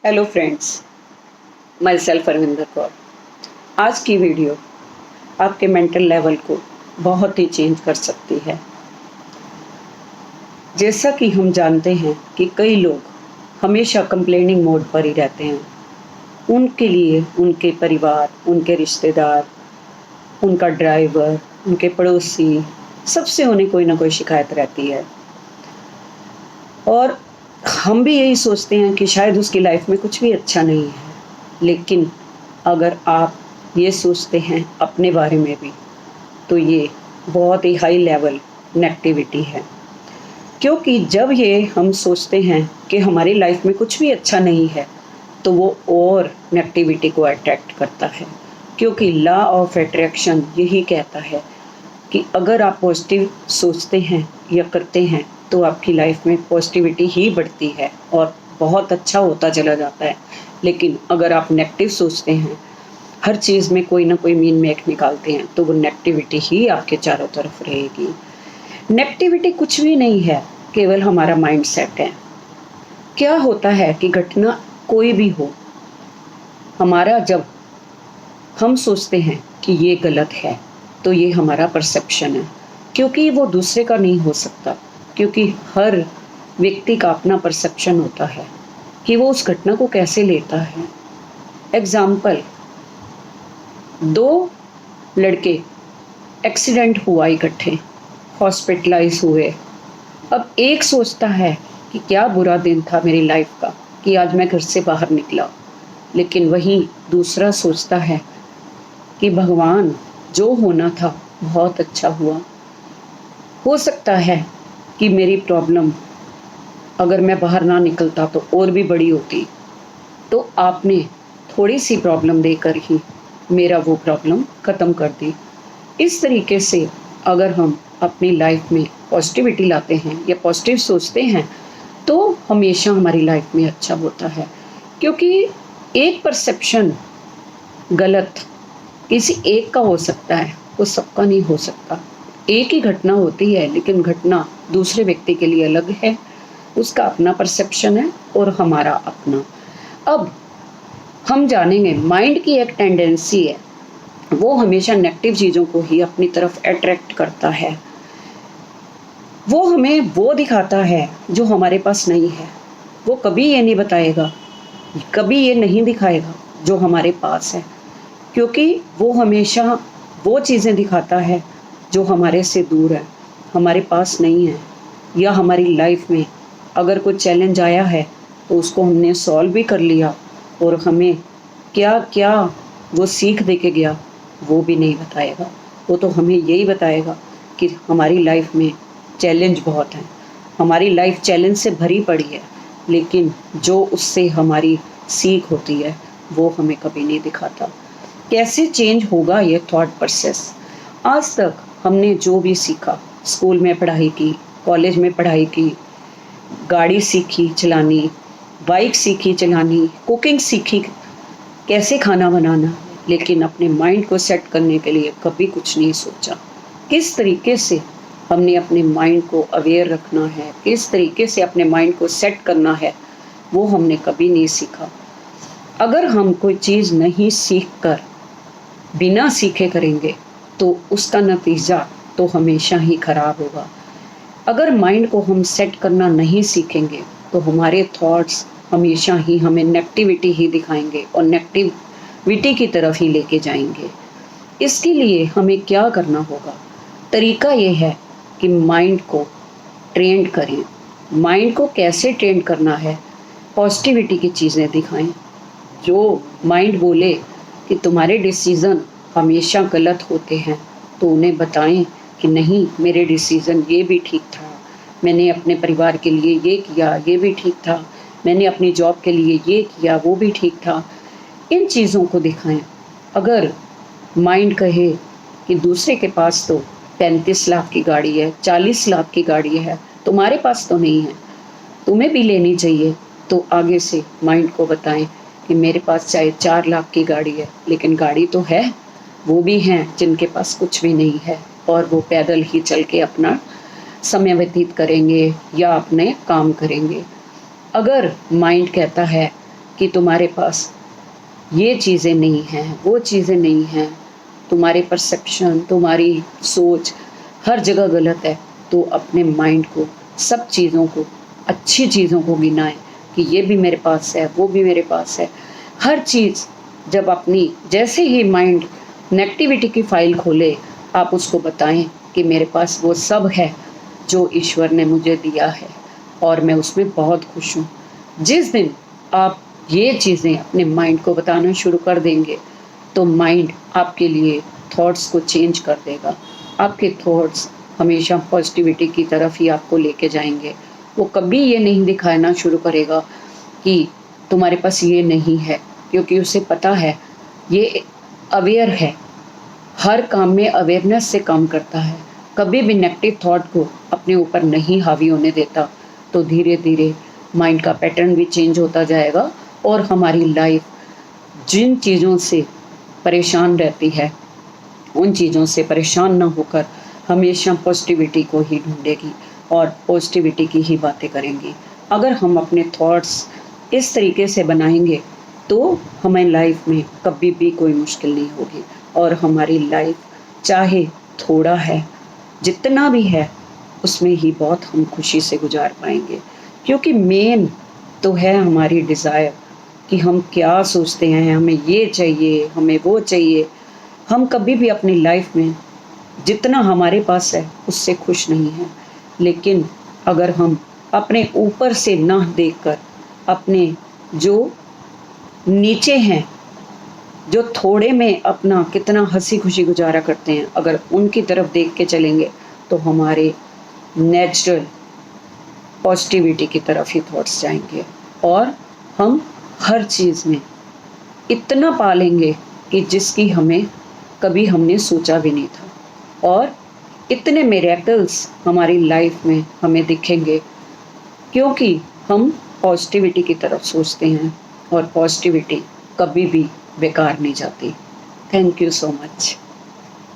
Hello friends, my self Arvinder Kaur. आज की video आपके मेंटल लेवल को बहुत ही चेंज कर सकती है। जैसा कि हम जानते हैं कि कई लोग हमेशा कंप्लेनिंग मोड पर ही रहते हैं। उनके लिए उनके परिवार, उनके रिश्तेदार, उनका ड्राइवर, उनके पड़ोसी, सबसे उन्हें कोई ना कोई शिकायत रहती है। और हम भी यही सोचते हैं कि शायद उसकी लाइफ में कुछ भी अच्छा नहीं है। लेकिन अगर आप ये सोचते हैं अपने बारे में भी, तो ये बहुत ही हाई लेवल नेगेटिविटी है। क्योंकि जब ये हम सोचते हैं कि हमारी लाइफ में कुछ भी अच्छा नहीं है, तो वो और नेगेटिविटी को अट्रैक्ट करता है। क्योंकि लॉ ऑफ अट्रैक्शन यही कहता है कि अगर आप पॉजिटिव सोचते हैं या करते हैं तो आपकी लाइफ में पॉजिटिविटी ही बढ़ती है और बहुत अच्छा होता चला जाता है। लेकिन अगर आप नेगेटिव सोचते हैं, हर चीज़ में कोई ना कोई मीन मेक निकालते हैं, तो वो नेगेटिविटी ही आपके चारों तरफ रहेगी। नेगेटिविटी कुछ भी नहीं है, केवल हमारा माइंड सेट है। क्या होता है कि घटना कोई भी हो, हमारा जब हम सोचते हैं कि ये गलत है, तो ये हमारा परसेप्शन है। क्योंकि वो दूसरे का नहीं हो सकता, क्योंकि हर व्यक्ति का अपना परसेप्शन होता है कि वो उस घटना को कैसे लेता है। एग्जाम्पल, दो लड़के एक्सीडेंट हुआ इकट्ठे, हॉस्पिटलाइज हुए। अब एक सोचता है कि क्या बुरा दिन था मेरी लाइफ का कि आज मैं घर से बाहर निकला। लेकिन वहीं दूसरा सोचता है कि भगवान, जो होना था बहुत अच्छा हुआ। हो सकता है कि मेरी प्रॉब्लम अगर मैं बाहर ना निकलता तो और भी बड़ी होती, तो आपने थोड़ी सी प्रॉब्लम देकर ही मेरा वो प्रॉब्लम ख़त्म कर दी। इस तरीके से अगर हम अपनी लाइफ में पॉजिटिविटी लाते हैं या पॉजिटिव सोचते हैं, तो हमेशा हमारी लाइफ में अच्छा होता है। क्योंकि एक परसेप्शन गलत किसी एक का हो सकता है, वो सबका नहीं हो सकता। एक ही घटना होती है, लेकिन घटना दूसरे व्यक्ति के लिए अलग है। उसका अपना परसेप्शन है और हमारा अपना। अब हम जानेंगे, माइंड की एक टेंडेंसी है, वो हमेशा नेगेटिव चीज़ों को ही अपनी तरफ अट्रैक्ट करता है। वो हमें वो दिखाता है जो हमारे पास नहीं है। वो कभी ये नहीं बताएगा, कभी ये नहीं दिखाएगा जो हमारे पास है। क्योंकि वो हमेशा वो चीज़ें दिखाता है जो हमारे से दूर है, हमारे पास नहीं है। या हमारी लाइफ में अगर कोई चैलेंज आया है तो उसको हमने सॉल्व भी कर लिया, और हमें क्या क्या वो सीख दे के गया वो भी नहीं बताएगा। वो तो हमें यही बताएगा कि हमारी लाइफ में चैलेंज बहुत हैं, हमारी लाइफ चैलेंज से भरी पड़ी है, लेकिन जो उससे हमारी सीख होती है वो हमें कभी नहीं दिखाता। कैसे चेंज होगा ये थॉट प्रोसेस? आज तक हमने जो भी सीखा, स्कूल में पढ़ाई की, कॉलेज में पढ़ाई की, गाड़ी सीखी चलानी, बाइक सीखी चलानी, कुकिंग सीखी, कैसे खाना बनाना, लेकिन अपने माइंड को सेट करने के लिए कभी कुछ नहीं सोचा। किस तरीके से हमने अपने माइंड को अवेयर रखना है, किस तरीके से अपने माइंड को सेट करना है, वो हमने कभी नहीं सीखा। अगर हम कोई चीज़ नहीं सीख कर बिना सीखे करेंगे, तो उसका नतीजा तो हमेशा ही खराब होगा। अगर माइंड को हम सेट करना नहीं सीखेंगे, तो हमारे थॉट्स हमेशा ही हमें नेगेटिविटी ही दिखाएंगे और नेगेटिविटी की तरफ ही लेके जाएंगे। इसके लिए हमें क्या करना होगा? तरीका ये है कि माइंड को ट्रेन करें। माइंड को कैसे ट्रेन करना है? पॉजिटिविटी की चीज़ें दिखाएं। जो माइंड बोले कि तुम्हारे डिसीज़न हमेशा गलत होते हैं, तो उन्हें बताएं कि नहीं, मेरे डिसीज़न ये भी ठीक था, मैंने अपने परिवार के लिए ये किया, ये भी ठीक था, मैंने अपनी जॉब के लिए ये किया, वो भी ठीक था। इन चीज़ों को दिखाएं। अगर माइंड कहे कि दूसरे के पास तो 35 लाख की गाड़ी है, 40 लाख की गाड़ी है, तुम्हारे पास तो नहीं है, तुम्हें भी लेनी चाहिए, तो आगे से माइंड को बताएं कि मेरे पास चाहे 4 लाख की गाड़ी है, लेकिन गाड़ी तो है। वो भी हैं जिनके पास कुछ भी नहीं है, और वो पैदल ही चल के अपना समय व्यतीत करेंगे या अपने काम करेंगे। अगर माइंड कहता है कि तुम्हारे पास ये चीज़ें नहीं हैं, वो चीज़ें नहीं हैं, तुम्हारी परसेप्शन, तुम्हारी सोच हर जगह गलत है, तो अपने माइंड को, सब चीज़ों को, अच्छी चीज़ों को गिनाएँ कि ये भी मेरे पास है, वो भी मेरे पास है। हर चीज़ जब अपनी जैसे ही माइंड नेगेटिविटी की फ़ाइल खोले, आप उसको बताएँ कि मेरे पास वो सब है जो ईश्वर ने मुझे दिया है और मैं उसमें बहुत खुश हूँ। जिस दिन आप ये चीज़ें अपने माइंड को बताना शुरू कर देंगे, तो माइंड आपके लिए थॉट्स को चेंज कर देगा। आपके थॉट्स हमेशा पॉजिटिविटी की तरफ ही आपको लेके जाएँगे। वो कभी ये नहीं दिखाना शुरू करेगा कि तुम्हारे पास ये नहीं है, क्योंकि उसे पता है ये अवेयर है, हर काम में अवेयरनेस से काम करता है, कभी भी नेगेटिव थॉट को अपने ऊपर नहीं हावी होने देता। तो धीरे-धीरे माइंड का पैटर्न भी चेंज होता जाएगा और हमारी लाइफ जिन चीज़ों से परेशान रहती है, उन चीज़ों से परेशान ना होकर हमेशा पॉजिटिविटी को ही ढूँढेगी और पॉजिटिविटी की ही बातें करेंगी। अगर हम अपने थॉट्स इस तरीके से बनाएँगे, तो हमें लाइफ में कभी भी कोई मुश्किल नहीं होगी और हमारी लाइफ चाहे थोड़ा है, जितना भी है, उसमें ही बहुत हम खुशी से गुज़ार पाएँगे। क्योंकि मेन तो है हमारी डिज़ायर कि हम क्या सोचते हैं, हमें ये चाहिए, हमें वो चाहिए। हम कभी भी अपनी लाइफ में जितना हमारे पास है, उससे खुश नहीं हैं। लेकिन अगर हम अपने ऊपर से ना देखकर अपने जो नीचे हैं, जो थोड़े में अपना कितना हँसी-खुशी गुज़ारा करते हैं, अगर उनकी तरफ देख के चलेंगे, तो हमारे नेचुरल पॉजिटिविटी की तरफ ही थॉट्स जाएँगे और हम हर चीज़ में इतना पा लेंगे कि जिसकी हमें कभी हमने सोचा भी नहीं था और इतने मिरेकल्स हमारी लाइफ में हमें दिखेंगे, क्योंकि हम पॉजिटिविटी की तरफ सोचते हैं और पॉजिटिविटी कभी भी बेकार नहीं जाती। Thank you so much.